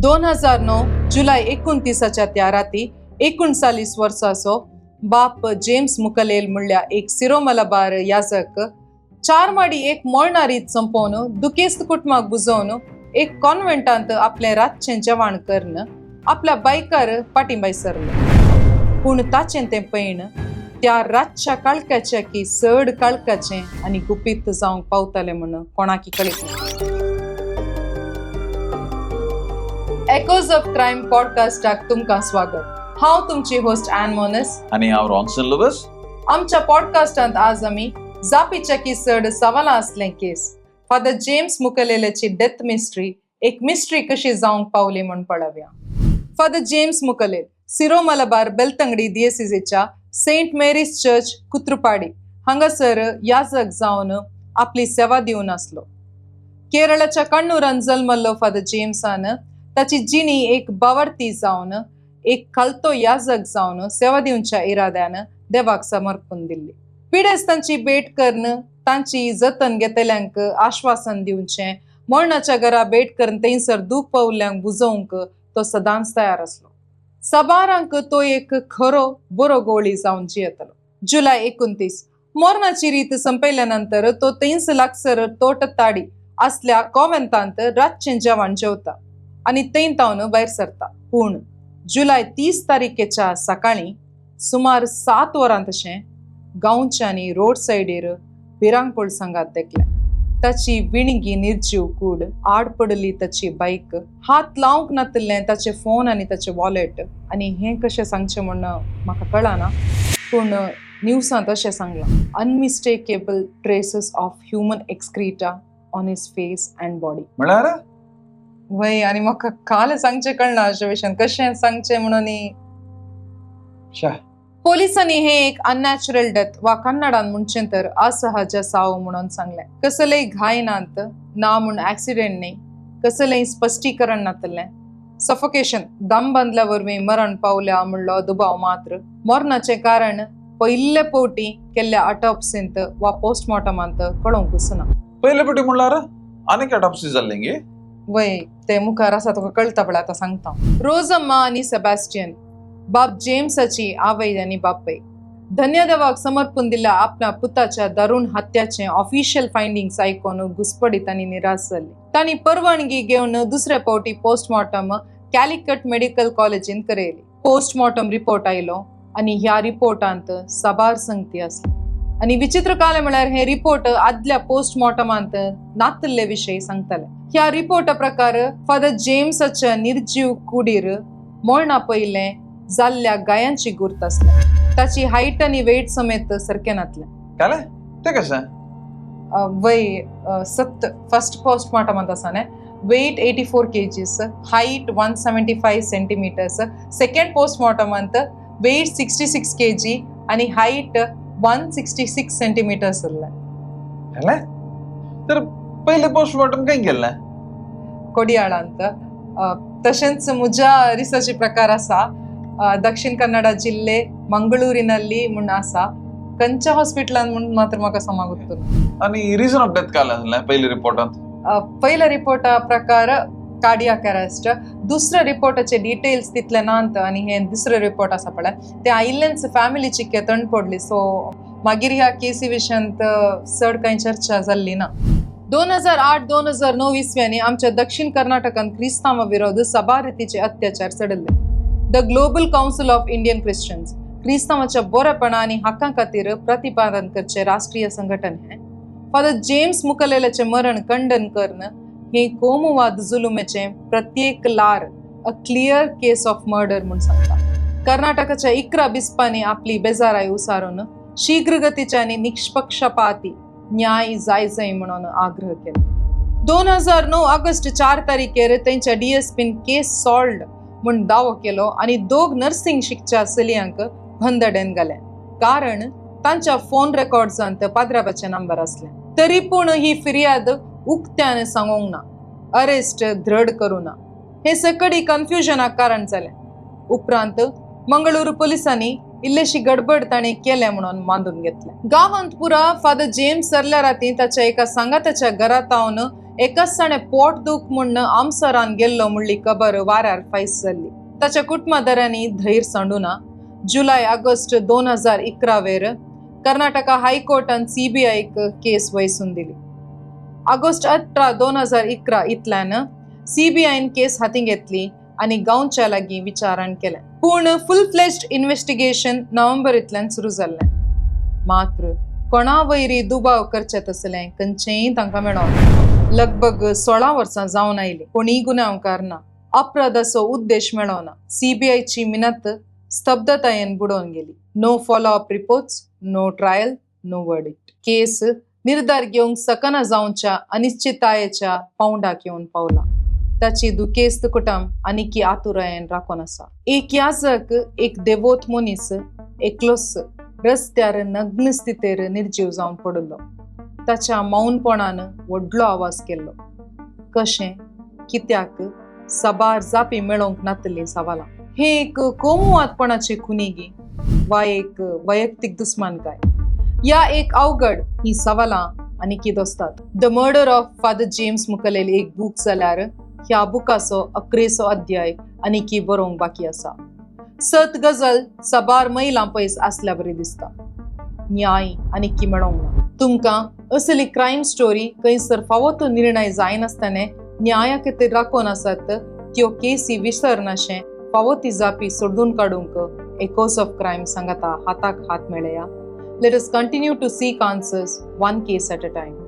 2009 जुलै 29 त्या राती 39 वर्साचो बाप जेम्स मुकलेल म्हणल्या एक सिरो मलबार याजक 4 माडी एक मोळणारीत संपवून दुखेस्त कुटुंबाक बुजवून एक कॉन्व्हेंटांत आपले रातचे जेवण करून आपल्या बायकार पाठिंबाय सरलो. पूण ताचें तें पैण त्या रातच्या काळक्याचे की चड काळकाचे आनी गुपीत जावंक पावताले म्हण कोणाकी कळीत ना. एकोज ऑफ क्राइम पॉडकास्टाक तुमकां स्वागत. हांव तुमची होस्ट ॲन मोनस आणि हांव रॉन्सन लुगस. आमच्या पॉडकास्टांत आज आमी जापीच्या की चड सवालां असलें केस फादर जेम्स मुकलेलेची डेथ मिस्ट्री एक मिस्ट्री कशी जावंक पावली म्हण पळोवया. फादर जेम्स मुकलेल सिरो मलबार बेलतंगडी दियेसीसीच्या सेंट मेरीज चर्च कुत्रपाडी हांगासर याजक जावन आपली सेवा दिवन आसलो. केरळाच्या कण्णूरान जल्मल्लो फादर जेम्सान ताची जिणी एक बावर्ती जावन एक खालतो याजक जावन सेवा दिवच्या इराद्यान देवाक समर्पण दिल्ली. पिडेस तांची भेट करून तांची जतन घेतल्यांक आश्वासन दिवचें, मरणाच्या घरा भेट करून थंयसर दूख पावल्यांक बुजोवंक तो सदांच तयार आसलो. साबारांक तो एक खरो बरो गोळी जावन जियेतलो. जुलै 29 मरणाची रीत संपयल्या नंतर तो थंयच लागसर तोट ताडी असल्या कॉव्हेंतांत रातचें जेवण जेवता आनी थंय तावन भायर सरता. पूण जुलै 30 तारीखेच्या सकाळी सुमार 7 वरां तशें गांवच्यांनी रोड सायडीर भिरांकूळ सांगात देखले. ताची विणगी निर्जीव कूड, आड पडली ताची बायक, हात लावंक नातलें ताचे फोन आनी ताचे वॉलेट. आनी हें कशें सांगचें म्हण म्हाका कळना, पूण न्यूजांत अशें सांगलां, unmistakable traces of human excreta on his face and body. म्हळ्यार वय आनी म्हाका काल सांगचें कळना अशें विशयान कशें सांगचें म्हणून. पोलिसांनी हे एक अननॅचरल डेथ वा कन्नडान म्हणचें तर असहज साव म्हणून सांगलें. कसलेय घाय नात, ना म्हूण ऍक्सिडेंट न्ही, कसलेय स्पश्टीकरण नातलें. सफोकेशन, दम बांदल्या वरवीं मरण पावल्या म्हणलो दुबाव मात्र. मरणाचें कारण पयले फावटी केल्ल्या ऑटोप्सींत वा पोस्टमॉर्टमांत कळोवंक वचना. पयले फावटी म्हणल्यार आनीक ऑटोप्सी जाल्ली गे. वय ते मुखार आसा तुका कळटा पळय आतां सांगता. रोजम्मा आनी सेबॅस्टियन बाप जेम्साची आवय आनी बापय धन्य देवाक समर्पण दिल्या आपल्या पुताच्या दारूण हत्याचे ऑफिशियल फायंडिंग्स आयकून घुसपडीत आनी निराश जाली. तांणी परवानगी घेवन दुसऱ्या फावटी पोस्टमॉर्टम कॅलिकट मेडिकल कॉलेजीन करेली. पोस्टमॉर्टम रिपोर्ट आयलो आनी ह्या रिपोर्टांत साबार संगती आसली. आनी विचित्र काले म्हळ्यार हे रिपोर्ट आदल्या पोस्टमॉर्टमांत नातल्ले विशयी सांगताले. ह्या रिपोर्टा प्रकार फादर जेम्साच्या निर्जीव कुडीर मरणा पयले जाल्ल्या गायांची गुर्त आसल्या. ताची हायट आनी वेट समेत सारकें नातलें. काले ते कशें? वय सत्त फर्स्ट पोस्टमॉर्टमांत आसा न्ही. Weight 84 kgs, height 175 centimeters. Second पोस्टमॉर्टमांत वेट 66 kg आनी हायट 166 centimeters जाल्लें. तर पयले पोस्टमॉर्टम खंय गेल्लें? कोडियाळांत. तशेंच म्हज्या रिसर्ची प्रकार आसा दक्षिण कन्नडा जिल्हे मंगळूरिನಲ್ಲಿ म्हूण आसा. खंयच्या हॉस्पिटलान म्हूण मात्र म्हाका समागुत्तलो. आनी रिजन ऑफ डेथ काय आसलें पयले रिपोर्टांत? पयल्या रिपोर्टा प्रकार कार्डियाक अरेस्ट. दुसऱ्या रिपोर्टाचे डिटेल्स तितले नात आनी हे दुसरे रिपोर्ट आसा पळय ते आयिल्लेंच फॅमिलीची केतण पडली. सो मागीर ह्या केसी विशयांत चड कांय चर्चा जाल्ली ना. 2008-2009 इसव्यांनी आमच्या दक्षिण कर्नाटकान क्रिस्तांवा विरोध साबार रितीचे अत्याचार चडले. The global council of Indian Christians क्रिस्तांवाच्या बरेपणा आनी हक्कां खातीर प्रतिपादन करचे राष्ट्रीय संघटन हे फादर जेम्स मुकलेलेचे मरण खंडन करून हे कोमुवाद जुलुमेचे प्रत्येक लार a clear case of murder म्हूण सांगता. कर्नाटकाच्या 11 बिस्पांनी आपली बेजाराय उसारून शीघ्रगतीचे आनी निष्पक्षपाती न्याय जाय म्हणून आग्रह केला. 2009 ऑगस्ट 4 तारखेर त्यांच्या डीएसपीन केस सॉल्व्ड म्हूण दावो केलो आनी दोग नर्सिंग शिकच्या चलयांक भंदडेन घाले. कारण तांच्या फोन रेकॉर्ड्सांत पाद्राबाचे नंबर असले. तरी पूण ही फिर्याद उक्त्यान सांगूंक ना, अरेस्ट दृढ करूं ना. हे सकडी कन्फ्युजनाक कारण जालें. उपरांत मंगळूर पोलिसांनी इल्लेशी गडबड ताणें केले म्हणून मांडून घेतले. गांवांत पुरा फादर जेम्स सरल्या राती ताच्या एका सांगाताच्या घरात एकच सणे पोट दूख म्हण आमसरान गेल्लो म्हणली खबर वाऱ्यार फायस जाल्ली. ताच्या कुटुंबादारांनी धैर्य सांडूना. जुलै ऑगस्ट 2011 वेर कर्नाटका हायकोर्टान CBIक केस वयसून दिली. ऑगस्ट 18, 2011 इतल्यान CBIन केस हाती घेतली आणि गांवच्या लागीं विचारण केलें. पूण फुल फ्लेज्ड इन्व्हेस्टिगेशन नोव्हेंबर इतल्यान सुरू जाल्लें. मात्र कोणा वयरी दुबाव करचे तसलें खंयचेय तांकां मेळोना. लगभग 16 वर्सां जावन आयली. कोणीय गुन्यांवकार ना. अपराध असो उद्देश मेळोना. CBIची मिनत स्तब्धतायेन बुडोवन गेली. No follow up reports, no trial, no verdict. Case निर्धार घेवंक सकना जावच्या अनिश्चिततायेच्या पावंडाक येवन पावला. ताची दुखेस्त कुटुंब आनीकी आतुरायेन राखून आसा. एक याजक, एक देवोत मनीस एकलोच रस्त्यार नग्न स्थितेर निर्जीव जावन पडलो. ताच्या मौनपणान व्हडलो आवाज केल्लो. कशें, कित्याक, साबार जापी मेळोवंक नातली सवालां. हे एक कोमुवादपणाची खुनिगी वा एक वैयक्तीक दुस्मानकाय? या एक अवघड ही सवालां आनी कितें असतात. The murder of father James मुखेलेली एक बूक जाल्यार ह्या बुकाचो 11सो अध्याय आनीकी बरोवंक बाकी आसा. 7 गजल साबार मैलां पयस आसल्या बरी दिसता. न्याय आनीकी मेळोवंक ना. तुमकां असली क्रायम स्टोरी खंयसर फावो तो निर्णय जायनासतने न्याया खातीर राखून आसात त्यो केसी विसरनाशें फावो ती जापी सोडून काडूंक एकोस ऑफ क्रायम सांगाता हाताक हात मेळया. Let us continue to seek answers one case at a time.